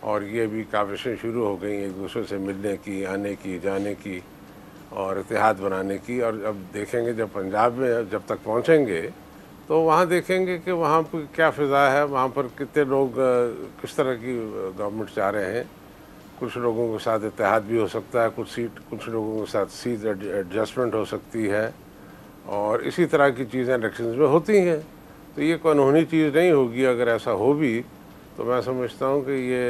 और ये अभी काविशें शुरू हो गई एक दूसरे से मिलने की, आने की, जाने की और इत्तेहाद बनाने की। और अब देखेंगे जब पंजाब में जब तक पहुँचेंगे तो वहाँ देखेंगे कि वहाँ पर क्या फ़िज़ा है, वहाँ पर कितने लोग किस तरह की गवर्नमेंट चाह रहे हैं। कुछ लोगों के साथ इत्तेहाद भी हो सकता है, कुछ लोगों के साथ सीट एडजस्टमेंट हो सकती है, और इसी तरह की चीज़ें इलेक्शंस में होती हैं। तो ये कोई अनहोनी चीज़ नहीं होगी। अगर ऐसा हो भी तो मैं समझता हूँ कि ये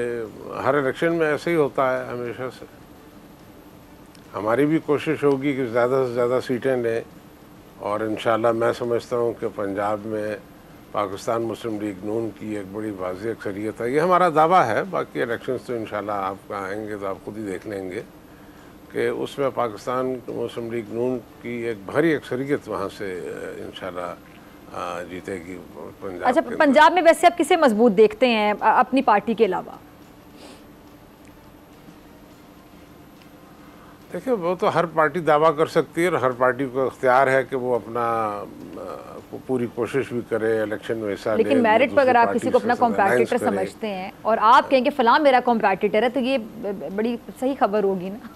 हर इलेक्शन में ऐसे ही होता है हमेशा से। हमारी भी कोशिश होगी कि ज़्यादा से ज़्यादा सीटें लें, और इंशाल्लाह मैं समझता हूँ कि पंजाब में पाकिस्तान मुस्लिम लीग नून की एक बड़ी वाज़ेह अक्सरियत है। ये हमारा दावा है। बाकी इलेक्शंस तो इंशाल्लाह आप आएंगे तो आप खुद ही देख लेंगे कि उसमें पाकिस्तान मुस्लिम लीग नून की एक भारी अक्सरियत वहाँ से इंशाल्लाह जीतेगी पंजाब। अच्छा, पंजाब में वैसे आप किसे मजबूत देखते हैं अपनी पार्टी के अलावा? देखिए, वो तो हर पार्टी दावा कर सकती है और हर पार्टी को इख्तियार है कि वो अपना पूरी कोशिश भी करे इलेक्शन में हिस्सा ले। लेकिन मेरिट पर अगर आप किसी को अपना कॉम्पिटिटर समझते हैं और आप कहेंगे फलां मेरा कॉम्पिटिटर है, तो ये बड़ी सही खबर होगी ना?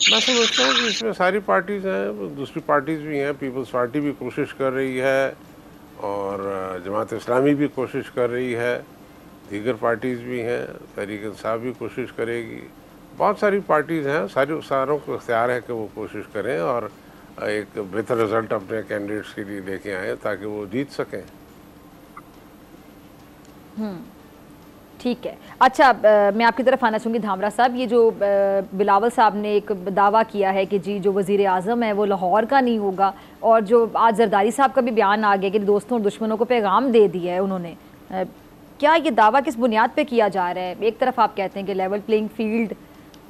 मैं समझता हूँ कि इसमें सारी पार्टीज हैं, दूसरी पार्टीज भी हैं। पीपल्स पार्टी भी कोशिश कर रही है और जमात इस्लामी भी कोशिश कर रही है, दीगर पार्टीज़ भी हैं, तहरीक इंसाफ भी कोशिश करेगी। बहुत सारी पार्टीज़ हैं, सारों को इख्तियार है कि वो कोशिश करें और एक बेहतर रिजल्ट अपने कैंडिडेट्स के लिए लेके आएँ ताकि वो जीत सकें। ठीक है। अच्छा, मैं आपकी तरफ आना चाहूँगी धामरा साहब। ये जो बिलावल साहब ने एक दावा किया है कि जी जो वज़ीर आज़म है वो लाहौर का नहीं होगा, और जो आज जरदारी साहब का भी बयान आ गया कि दोस्तों और दुश्मनों को पैगाम दे दिया है उन्होंने, क्या ये दावा किस बुनियाद पे किया जा रहा है? एक तरफ आप कहते हैं कि लेवल प्लेइंग फील्ड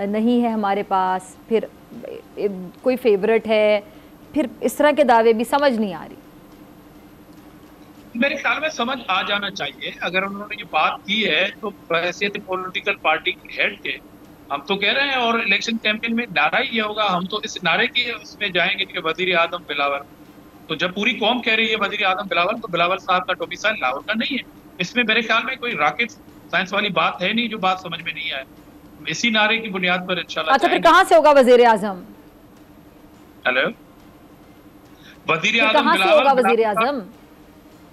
नहीं है हमारे पास, फिर कोई फेवरेट है, फिर इस तरह के दावे भी समझ नहीं आ रही। मेरे ख्याल में समझ आ जाना चाहिए। अगर उन्होंने ये बात की है तो हैसियत पॉलिटिकल पार्टी हेड के हम तो कह रहे हैं, और इलेक्शन कैंपेन में नारा ही ये होगा, हम तो इस नारे की उसमें जाएंगे कि वजीर आजम बिलावल। तो जब पूरी कौम कह रही है वजीर आजम बिलावल, तो बिलावल साहब का डोमिसाइल लाहौर का नहीं है। इसमें मेरे ख्याल में कोई रॉकेट साइंस वाली बात है नहीं जो बात समझ में नहीं आए। इसी नारे की बुनियाद पर इंशाल्लाह। अच्छा, फिर कहाँ से होगा वजीर आजम? हेलो, वजीर आजम कहाँ से होगा वजीर आजम?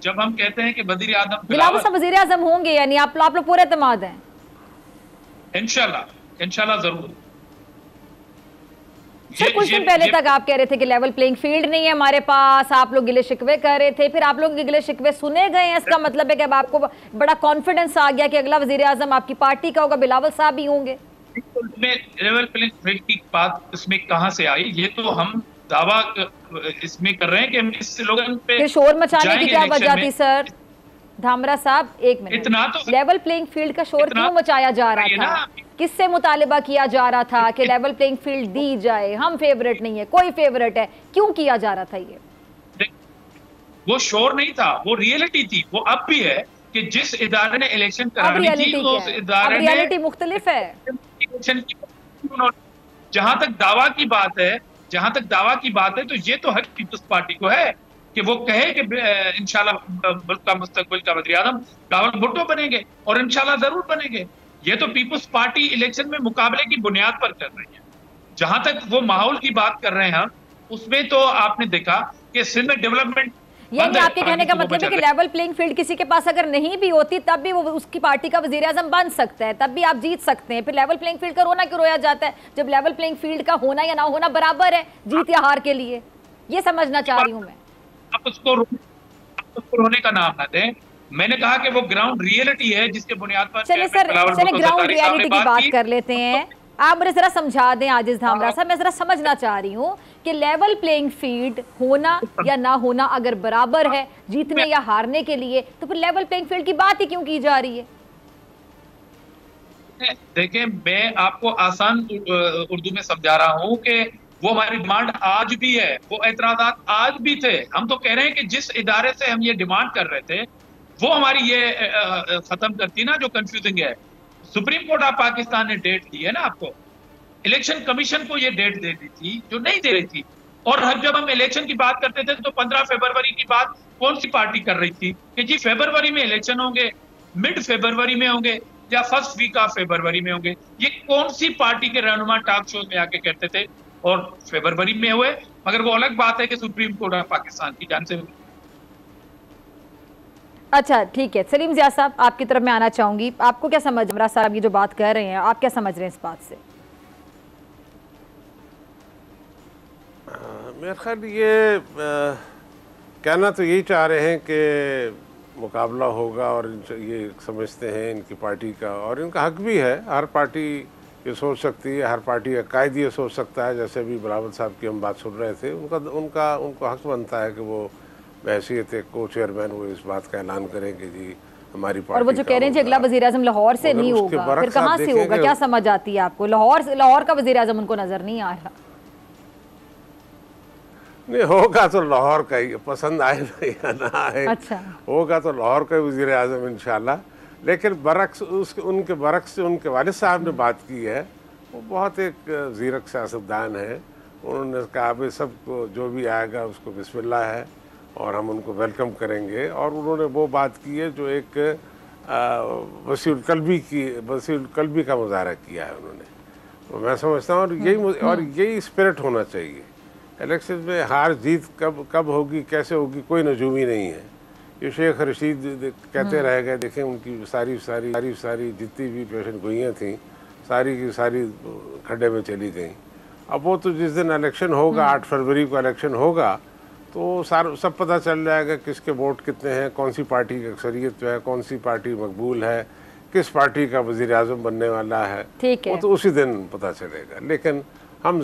जब हम कहते हैं कि वजीर आजम बिलावल साहब वजीर आजम होंगे, यानी आप लोग पूरे एतमाद हैं? इंशाल्लाह जरूर। सर, कुछ दिन पहले तक आप कह रहे थे कि लेवल प्लेइंग फील्ड नहीं है हमारे पास, आप लोग गिले शिकवे कर रहे थे, फिर आप लोग गिले शिकवे सुने गए हैं। इसका मतलब है कि अब आपको बड़ा कॉन्फिडेंस आ गया कि अगला वजीर आजम आपकी पार्टी का होगा, बिलावल साहब ही होंगे। लेवल प्लेइंग फील्ड की बात इसमें कहां से आई? ये तो हम दावा इसमें कर रहे हैं कि हम इस स्लोगन पे शोर मचाने की क्या वजह थी सर? धामरा साहब, एक मिनट। इतना तो लेवल प्लेइंग फील्ड का शोर क्यों मचाया जा रहा था? किससे मुतालिबा किया जा रहा था कि लेवल प्लेइंग फील्ड दी जाए? हम फेवरेट नहीं है, कोई फेवरेट है, क्यों किया जा रहा था ये? वो शोर नहीं था, वो रियलिटी थी। वो अब भी है कि जिस इदारे ने इलेक्शन करानी थी उस इदारे ने रियलिटी मुख्तलिफ है। जहां तक दावा की बात है तो ये तो हक पीपल्स पार्टी को है कि वो कहे कि इंशाल्लाह मुल्क का मुस्तकबिल का वज़ीर आज़म बिलावल भुट्टो बनेंगे, और इंशाल्लाह जरूर बनेंगे। ये तो पीपल्स पार्टी इलेक्शन में मुकाबले की बुनियाद पर कर रही है। जहां तक वो माहौल की बात कर रहे हैं हम, उसमें तो आपने देखा कि सिंध में डेवलपमेंट, यानी आपके कहने का मतलब है कि लेवल प्लेइंग फील्ड किसी के पास अगर नहीं भी होती तब भी वो उसकी पार्टी का वजीर आजम बन सकता है, तब भी आप जीत सकते हैं। फिर लेवल प्लेइंग फील्ड का रोना क्यों रोया जाता है जब लेवल प्लेइंग फील्ड का होना या ना होना बराबर है जीत या हार के लिए? ये समझना चाह रही हूँ मैं। आप उसको रोने का नाम ना दें। मैंने कहा कि वो ग्राउंड रियलिटी है जिसके बुनियाद पर। चलिए सर, ग्राउंड रियलिटी की बात कर लेते हैं। आप मुझे जरा समझा दें आजिज धामरा साहब, मैं जरा समझना चाह रही हूँ कि लेवल प्लेइंग फील्ड होना या ना होना अगर बराबर है जीतने या हारने के लिए, तो फिर लेवल प्लेइंग फील्ड की बात ही क्यों की जा रही है? देखें, मैं आपको आसान उर्दू में समझा रहा हूँ कि वो हमारी डिमांड आज भी है, वो एतराजात आज भी थे। हम तो कह रहे हैं कि जिस इदारे से हम ये डिमांड कर रहे थे वो हमारी ये खत्म करती ना, जो कंफ्यूजिंग है। सुप्रीम कोर्ट ऑफ पाकिस्तान ने डेट दी है ना आपको, इलेक्शन कमीशन को ये डेट दे दी थी जो नहीं दे रही थी। और जब हम इलेक्शन की बात करते थे तो 15 फरवरी की बात कौन सी पार्टी कर रही थी कि जी फरवरी में इलेक्शन होंगे, मिड फरवरी में होंगे या फर्स्ट वीक ऑफ फरवरी में होंगे? ये कौन सी पार्टी के रहनुमा टॉक शो में आके कहते थे? और फरवरी में हुए, मगर वो अलग बात है कि सुप्रीम कोर्ट ऑफ पाकिस्तान की जान से हुई। अच्छा ठीक है, सलीम ज़िया साहब आपकी तरफ मैं आना चाहूंगी। आपको क्या समझ, हमरा साहब ये जो बात कर रहे हैं, आप क्या समझ रहे हैं इस बात से? मेरा ख्याल ये कहना तो यही चाह रहे हैं कि मुकाबला होगा और ये समझते हैं इनकी पार्टी का, और इनका हक भी है। हर पार्टी ये सोच सकती है, हर पार्टी का कायद ये सोच सकता है। जैसे अभी बिलावल साहब की हम बात सुन रहे थे, उनको हक बनता है कि वो बहैसियत एक को चेयरमैन वो इस बात का ऐलान करें कि जी हमारी पार्टी। और वो जो कह रहे हैं अगला वज़ीर-ए-आज़म लाहौर से नहीं होगा, फिर कहाँ से होगा? क्या समझ आती है आपको? लाहौर का वज़ीर-ए-आज़म उनको नजर नहीं आ रहा। नहीं, होगा तो लाहौर का ही, पसंद आए या ना आए। अच्छा, होगा तो लाहौर का वज़ीर आज़म इंशाल्लाह। लेकिन बरक्स उनके बरक्स से उनके वालिद साहब ने बात की है, वो बहुत एक ज़ीरक सियासतदान है। उन्होंने कहा भाई सबको जो भी आएगा उसको बिस्मिल्लाह है और हम उनको वेलकम करेंगे। और उन्होंने वो बात की है जो एक वसीउल कल्बी का मुजाहरा किया है उन्होंने। तो मैं समझता हूँ और यही स्पिरिट होना चाहिए। इलेक्शन में हार जीत कब होगी, कैसे होगी, कोई नजूमी नहीं है। ये शेख रशीद कहते रह गए, देखें उनकी सारी जितनी भी पेशन गोइयाँ थी सारी की सारी खड्डे में चली गई। अब वो तो जिस दिन इलेक्शन होगा, 8 फरवरी को इलेक्शन होगा, तो सब पता चल जाएगा किसके वोट कितने हैं, कौन सी पार्टी की अक्सरियत है, कौन सी पार्टी मकबूल है, किस पार्टी का वज़ीर आज़म बनने वाला है। वो तो उसी दिन पता चलेगा। लेकिन हम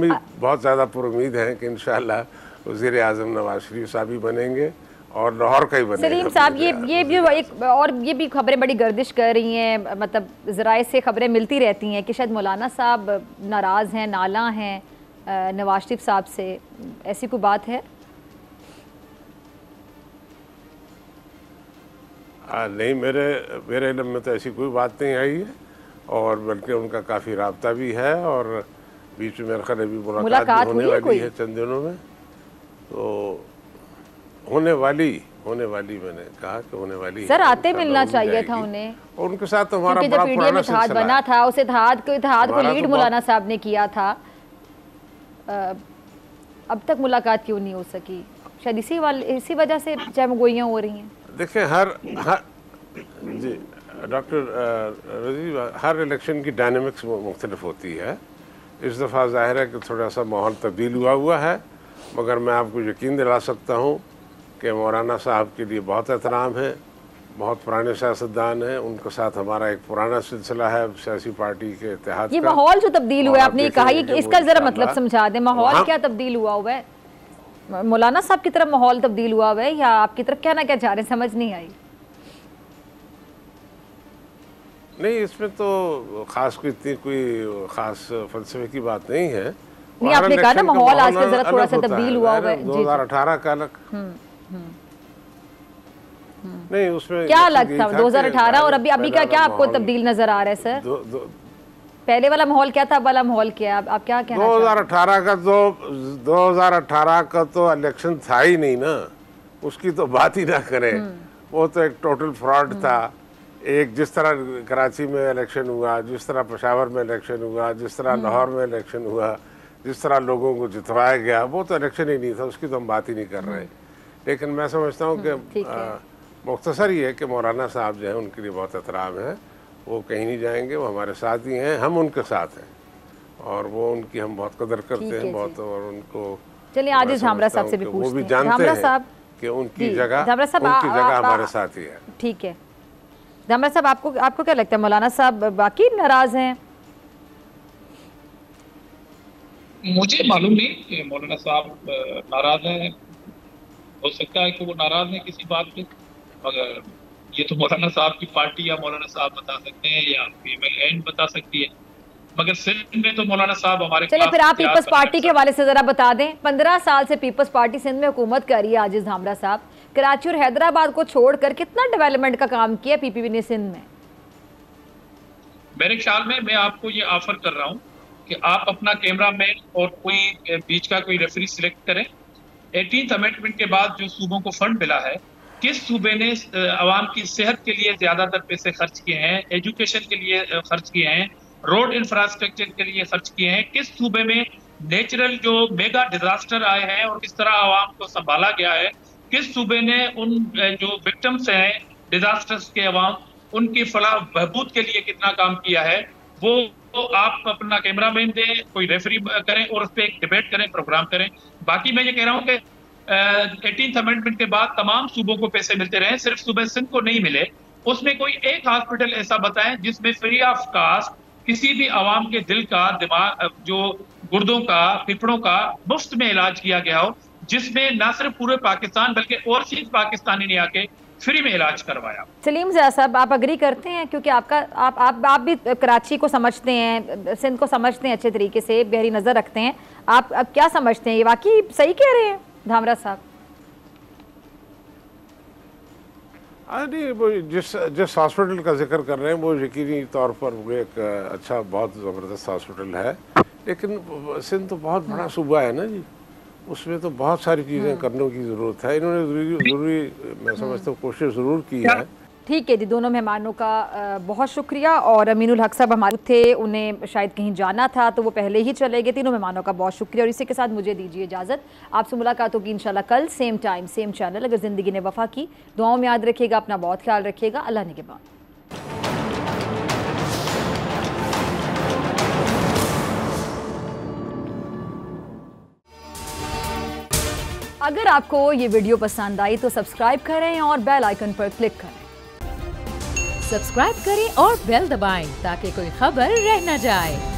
भी बहुत ज़्यादा पुरुमीद हैं कि इंशाअल्लाह वज़ीर आज़म नवाज शरीफ साहब ही बनेंगे और लाहौर का ही बनेगा। सलीम साहब, ये भी एक और ये भी खबरें बड़ी गर्दिश कर रही हैं, मतलब ज़राए से खबरें मिलती रहती हैं कि शायद मौलाना साहब नाराज़ हैं, नाला हैं नवाज शरीफ साहब से, ऐसी कोई बात है? नहीं, मेरे इल्म में तो ऐसी कोई बात नहीं आई है, और बल्कि उनका काफ़ी राब्ता भी है और बीच में मेरे ख्याल अभी मुलाकात होने वाली है चंद दिनों में। तो होने वाली मैंने कहा कि होने वाली सर, आते मिलना चाहिए था उन्हें। और उनके साथ तो हमारा बड़ा पुराना इत्तेहाद बना था, उस इत्तेहाद को लीड मौलाना साहब ने किया था। अब तक मुलाकात क्यों नहीं हो सकी? शायद इसी वजह से जमगोइयाँ हो रही हैं। देखिए, जी डॉक्टर रजीब, हर इलेक्शन की डायनेमिक्स मुख्तलिफ होती है। इस दफ़ा ज़ाहिर है कि थोड़ा सा माहौल तब्दील हुआ है, मगर मैं आपको यकीन दिला सकता हूँ कि मौलाना साहब के लिए बहुत एहतराम है, बहुत पुराने सियासतदान हैं, उनके साथ हमारा एक पुराना सिलसिला है सियासी पार्टी के इत्तेहाद का। ये माहौल जो तब्दील हुआ है, आपने कहा कि इसका ज़रा मतलब समझा दें, माहौल क्या तब्दील हुआ है? मौलाना साहब की तरफ माहौल तब्दील हुआ है या आपकी तरफ क्या चाह रहे हैं, समझ नहीं आई। नहीं, इसमें तो खास कोई खास फलसफे की बात नहीं है। नहीं, आपने कहा ना माहौल आजकल जरा थोड़ा सा तब्दील हुआ है। 2018 का अलग नहीं, उसमें क्या अलग था 2018 और अभी का क्या आपको तब्दील नजर आ रहा है सर? पहले वाला माहौल क्या था, अब वाला माहौल क्या है? आप क्या कहना चाहते हैं? 2018 का तो इलेक्शन था ही नहीं ना, उसकी तो बात ही ना करें। वो तो एक टोटल फ्रॉड था। एक जिस तरह कराची में इलेक्शन हुआ, जिस तरह पेशावर में इलेक्शन हुआ, जिस तरह लाहौर में इलेक्शन हुआ, जिस तरह लोगों को जितवाया गया, वो तो इलेक्शन ही नहीं था, उसकी तो हम बात ही नहीं कर रहे। लेकिन मैं समझता हूँ कि मुख्तसर ये है कि मौलाना साहब जो है उनके लिए बहुत एहतराम है, वो कहीं नहीं जाएंगे, वो हमारे साथ ही हैं, हम उनके साथ हैं और वो उनकी हम बहुत कदर करते हैं बहुत। और उनको चलिए आज झामरा साहब से भी पूछते हैं, वो भी जानते हैं कि उनकी जगह हमारे साथ ही है। ठीक है झामरा साहब, आपको क्या लगता है, मौलाना साहब बाकी नाराज हैं? मुझे मालूम नहीं कि मौलाना साहब नाराज हैं। हो सकता है कि वो नाराज हैं किसी बात पे, मगर ये तो मौलाना साहब की पार्टी या मौलाना साहब बता सकते हैं या फीमेल एंड बता सकती है। मगर सिंध में तो मौलाना साहब हमारे। चलिए फिर आप पीपल्स पार्टी के हवाले से जरा बता दें। 15 साल से पीपल्स पार्टी सिंध में हुकूमत कर रही है आजिज झामरा साहब। कराची और हैदराबाद को छोड़कर कितना डेवलपमेंट का काम किया पीपीपी ने सिंध में? मेरे ख्याल में मैं आपको ये ऑफर कर रहा हूँ कि आप अपना कैमरामैन और कोई बीच का कोई रेफरी सिलेक्ट करें। 18th अमेंडमेंट के बाद जो सूबों को फंड मिला है, किस सूबे ने आवाम की सेहत के लिए ज्यादातर पैसे खर्च किए हैं, एजुकेशन के लिए खर्च किए हैं, रोड इंफ्रास्ट्रक्चर के लिए खर्च किए हैं, किस सूबे में नेचुरल जो मेगा डिजास्टर आए हैं और किस तरह आवाम को संभाला गया है, किस सूबे ने उन जो विक्टिम्स हैं डिजास्टर्स के आवाम उनकी फलाह बहबूद के लिए कितना काम किया है, वो आप अपना कैमरामैन दें, कोई रेफरी करें और उस पर एक डिबेट करें, प्रोग्राम करें। बाकी मैं ये कह रहा हूँ कि 18th अमेंडमेंट के बाद तमाम सूबों को पैसे मिलते रहे, सिर्फ सूबे सिंध को नहीं मिले। उसमें कोई एक हॉस्पिटल ऐसा बताएं जिसमें फ्री ऑफ कास्ट किसी भी आवाम के दिल का, दिमाग, जो गुर्दों का, फेफड़ों का मुफ्त में इलाज किया गया हो, जिसमें ना सिर्फ पूरे पाकिस्तान बल्कि ओवरसीज पाकिस्तानी ने आके फ्री में इलाज करवाया। सलीम ज़िया साहब, आप अग्री करते हैं? क्योंकि आप भी कराची को समझते हैं, सिंध को समझते हैं अच्छे तरीके से, गहरी नज़र रखते हैं। आप अब क्या समझते हैं, ये वाकई सही कह रहे हैं धामरा साहब? नहीं, वो जिस हॉस्पिटल का जिक्र कर रहे हैं वो यकीनी तौर पर वो एक अच्छा, बहुत ज़बरदस्त हॉस्पिटल है, लेकिन सिंध तो बहुत बड़ा सूबा है ना जी, उसमें तो बहुत सारी चीज़ें करने की ज़रूरत है। इन्होंने ज़रूरी मैं समझता हूँ कोशिश ज़रूर की है। ठीक है जी, दोनों मेहमानों का बहुत शुक्रिया। और अमीनुल हक साहब हमारे थे, उन्हें शायद कहीं जाना था तो वो पहले ही चले गए। तीनों मेहमानों का बहुत शुक्रिया और इसी के साथ मुझे दीजिए इजाज़त। आपसे मुलाकात होगी इंशाल्लाह कल, सेम टाइम सेम चैनल। अगर ज़िंदगी ने वफ़ा की, दुआओं में याद रखिएगा, अपना बहुत ख्याल रखिएगा। अल्लाह निगहबान। अगर आपको ये वीडियो पसंद आई तो सब्सक्राइब करें और बेल आइकन पर क्लिक करें। सब्सक्राइब करें और बेल दबाएं ताकि कोई खबर रह न जाए।